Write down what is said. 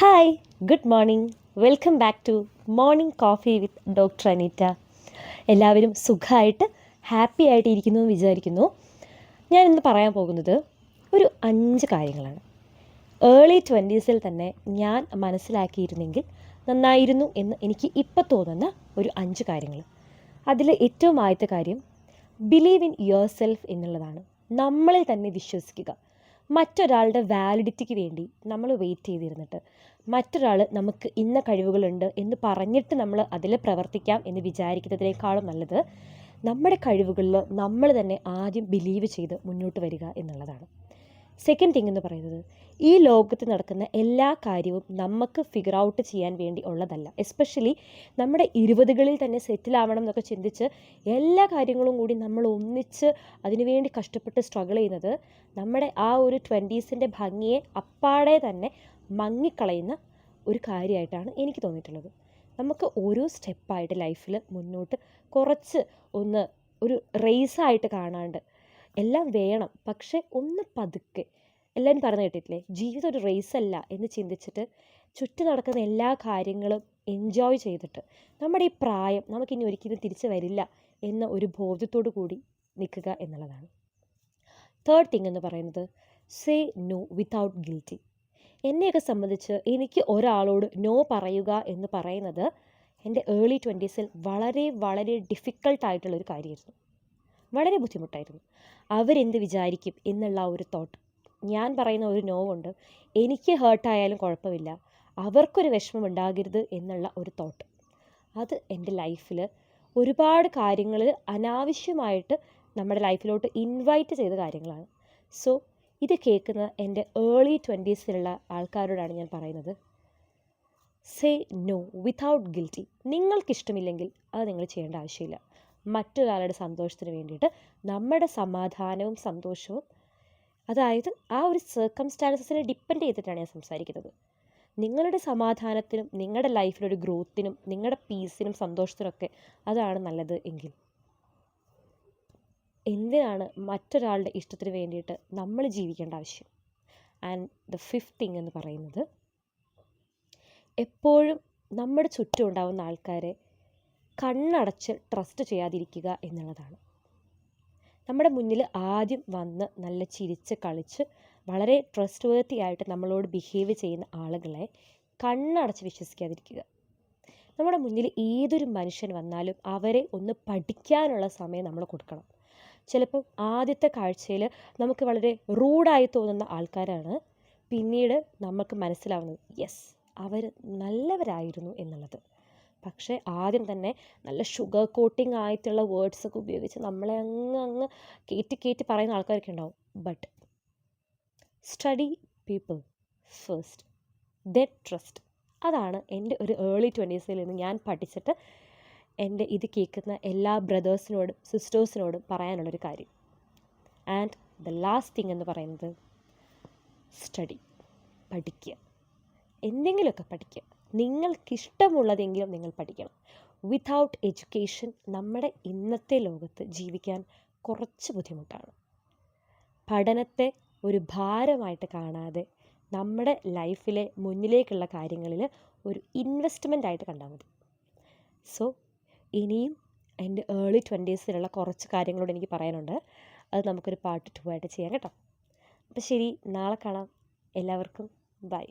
Hi, good morning. Welcome back to morning coffee with doctor Aneeta. എല്ലാവരും സുഖമായിട്ട് happy ആയിട്ട് ഇരിക്കുന്നു എന്ന് വിചാരിക്കുന്നു. ഞാൻ ഇന്ന് പറയാൻ പോകുന്നത് ഒരു 5 കാര്യങ്ങളാണ്. ഏർലി 20s തന്നെ ഞാൻ മനസ്സിലാക്കിയിരുന്നെങ്കിൽ നന്നായിരുന്നു എന്ന് എനിക്ക് ഇപ്പോൾ തോന്നുന്ന ഒരു 5 കാര്യങ്ങൾ. അതിൽ ഏറ്റവും ആദ്യത്തെ കാര്യം ബിലീവ് ഇൻ യുവർ സെൽഫ് എന്നുള്ളതാണ്. നമ്മളിൽ തന്നെ വിശ്വസിക്കുക. മറ്റൊരാളുടെ വാലിഡിറ്റിക്ക് വേണ്ടി നമ്മൾ വെയിറ്റ് ചെയ്തിരുന്നിട്ട് മറ്റൊരാൾ നമുക്ക് ഇന്ന കഴിവുകളുണ്ട് എന്ന് പറഞ്ഞിട്ട് നമ്മൾ അതിൽ പ്രവർത്തിക്കാം എന്ന് വിചാരിക്കുന്നതിനേക്കാളും നല്ലത് നമ്മുടെ കഴിവുകളിൽ നമ്മൾ തന്നെ ആദ്യം ബിലീവ് ചെയ്ത് മുന്നോട്ട് വരിക എന്നുള്ളതാണ്. സെക്കൻഡ് തിങ് എന്ന് പറയുന്നത്, ഈ ലോകത്ത് നടക്കുന്ന എല്ലാ കാര്യവും നമുക്ക് ഫിഗർ ഔട്ട് ചെയ്യാൻ വേണ്ടി ഉള്ളതല്ല. എസ്പെഷ്യലി നമ്മുടെ 20കളിൽ തന്നെ സെറ്റിലാവണം എന്നൊക്കെ ചിന്തിച്ച് എല്ലാ കാര്യങ്ങളും കൂടി നമ്മൾ ഒന്നിച്ച് അതിനുവേണ്ടി കഷ്ടപ്പെട്ട് സ്ട്രഗിൾ ചെയ്യുന്നത് നമ്മുടെ ആ ഒരു 20സിൻ്റെ ഭംഗിയെ അപ്പാടെ തന്നെ മങ്ങിക്കളയുന്ന ഒരു കാര്യമായിട്ടാണ് എനിക്ക് തോന്നിയിട്ടുള്ളത്. നമുക്ക് ഓരോ സ്റ്റെപ്പായിട്ട് ലൈഫിൽ മുന്നോട്ട് കുറച്ച് ഒരു റേസായിട്ട് കാണാണ്ട് എല്ലാം വേണം, പക്ഷെ ഒന്ന് പതുക്കെ. എല്ലാവരും പറഞ്ഞു കേട്ടിട്ടില്ലേ, ജീവിതം ഒരു റേസല്ല എന്ന് ചിന്തിച്ചിട്ട് ചുറ്റും നടക്കുന്ന എല്ലാ കാര്യങ്ങളും എൻജോയ് ചെയ്തിട്ട് നമ്മുടെ ഈ പ്രായം നമുക്കിനി ഒരിക്കലും തിരിച്ചു വരില്ല എന്ന ഒരു ബോധ്യത്തോടു കൂടി നിൽക്കുക എന്നുള്ളതാണ്. തേർഡ് തിങ് എന്ന് പറയുന്നത്, സേ നോ വിത്തൗട്ട് ഗിൽറ്റി. എന്നെയൊക്കെ സംബന്ധിച്ച് എനിക്ക് ഒരാളോട് നോ പറയുക എന്ന് പറയുന്നത് എൻ്റെ ഏർലി 20സിൽ വളരെ വളരെ ഡിഫിക്കൾട്ടായിട്ടുള്ളൊരു കാര്യമായിരുന്നു. വളരെ ബുദ്ധിമുട്ടായിരുന്നു. അവരെന്ത് വിചാരിക്കും എന്നുള്ള ഒരു തോട്ട്. ഞാൻ പറയുന്ന ഒരു നോ കൊണ്ട് എനിക്ക് ഹേർട്ടായാലും കുഴപ്പമില്ല, അവർക്കൊരു വിഷമം ഉണ്ടാകരുത് എന്നുള്ള ഒരു തോട്ട്. അത് എൻ്റെ ലൈഫിൽ ഒരുപാട് കാര്യങ്ങൾ അനാവശ്യമായിട്ട് നമ്മുടെ ലൈഫിലോട്ട് ഇൻവൈറ്റ് ചെയ്ത കാര്യങ്ങളാണ്. സോ ഇത് കേൾക്കുന്ന എൻ്റെ ഏർലി 20സിലുള്ള ആൾക്കാരോടാണ് ഞാൻ പറയുന്നത്, സേ നോ വിത്തൗട്ട് ഗിൽറ്റി. നിങ്ങൾക്കിഷ്ടമില്ലെങ്കിൽ അത് നിങ്ങൾ ചെയ്യേണ്ട ആവശ്യമില്ല. മറ്റൊരാളുടെ സന്തോഷത്തിന് വേണ്ടിയിട്ട് നമ്മുടെ സമാധാനവും സന്തോഷവും, അതായത് ആ ഒരു സർക്കംസ്റ്റാൻസസിനെ ഡിപ്പെൻഡ് ചെയ്തിട്ടാണ് ഞാൻ സംസാരിക്കുന്നത്. നിങ്ങളുടെ സമാധാനത്തിനും നിങ്ങളുടെ ലൈഫിലൊരു ഗ്രോത്തിനും നിങ്ങളുടെ പീസിനും സന്തോഷത്തിനൊക്കെ അതാണ് നല്ലത് എങ്കിൽ എന്തിനാണ് മറ്റൊരാളുടെ ഇഷ്ടത്തിന് വേണ്ടിയിട്ട് നമ്മൾ ജീവിക്കേണ്ട ആവശ്യം? ആൻഡ് ദ ഫിഫ്ത്ത് തിങ് എന്ന് പറയുന്നത്, എപ്പോഴും നമ്മുടെ ചുറ്റും ഉണ്ടാവുന്ന ആൾക്കാരെ കണ്ണടച്ച് ട്രസ്റ്റ് ചെയ്യാതിരിക്കുക എന്നുള്ളതാണ്. നമ്മുടെ മുന്നിൽ ആദ്യം വന്ന് നല്ല ചിരിച്ച് കളിച്ച് വളരെ ട്രസ്റ്റ് വേർത്തി ആയിട്ട് നമ്മളോട് ബിഹേവ് ചെയ്യുന്ന ആളുകളെ കണ്ണടച്ച് വിശ്വസിക്കാതിരിക്കുക. നമ്മുടെ മുന്നിൽ ഏതൊരു മനുഷ്യൻ വന്നാലും അവരെ ഒന്ന് പഠിക്കാനുള്ള സമയം നമ്മൾ കൊടുക്കണം. ചിലപ്പം ആദ്യത്തെ കാഴ്ചയിൽ നമുക്ക് വളരെ റൂഡായി തോന്നുന്ന ആൾക്കാരാണ് പിന്നീട് നമുക്ക് മനസ്സിലാവുന്നത് യെസ് അവർ നല്ലവരായിരുന്നു എന്നുള്ളത്. പക്ഷേ ആദ്യം തന്നെ നല്ല ഷുഗർ കോട്ടിംഗ് ആയിട്ടുള്ള വേർഡ്സൊക്കെ ഉപയോഗിച്ച് നമ്മളെ അങ്ങ് കയറ്റി പറയുന്ന ആൾക്കാരൊക്കെ ഉണ്ടാവും. But study people first, then trust. അതാണ് എൻ്റെ ഒരു ഏർലി 20സിൽ നിന്ന് ഞാൻ പഠിച്ചിട്ട് എൻ്റെ ഇത് കേൾക്കുന്ന എല്ലാ ബ്രദേഴ്സിനോടും സിസ്റ്റേഴ്സിനോടും പറയാനുള്ളൊരു കാര്യം. ആൻഡ് ദ ലാസ്റ്റ് തിങ് എന്ന് പറയുന്നത്, സ്റ്റഡി, പഠിക്കുക. എന്തെങ്കിലുമൊക്കെ പഠിക്കുക. നിങ്ങൾക്കിഷ്ടമുള്ളതെങ്കിലും നിങ്ങൾ പഠിക്കണം. വിത്തൗട്ട് എഡ്യൂക്കേഷൻ നമ്മുടെ ഇന്നത്തെ ലോകത്ത് ജീവിക്കാൻ കുറച്ച് ബുദ്ധിമുട്ടാണ്. പഠനത്തെ ഒരു ഭാരമായിട്ട് കാണാതെ നമ്മുടെ ലൈഫിലെ മുന്നിലേക്കുള്ള കാര്യങ്ങളിൽ ഒരു ഇൻവെസ്റ്റ്മെൻ്റ് ആയിട്ട് കണ്ടാൽ മതി. സോ ഇനിയും എൻ്റെ ഏർലി 20സിലുള്ള കുറച്ച് കാര്യങ്ങളോട് എനിക്ക് പറയാനുണ്ട്. അത് നമുക്കൊരു പാർട്ട് 2 ആയിട്ട് ചെയ്യാം കേട്ടോ. അപ്പോൾ ശരി, നാളെ കാണാം. എല്ലാവർക്കും ബൈ.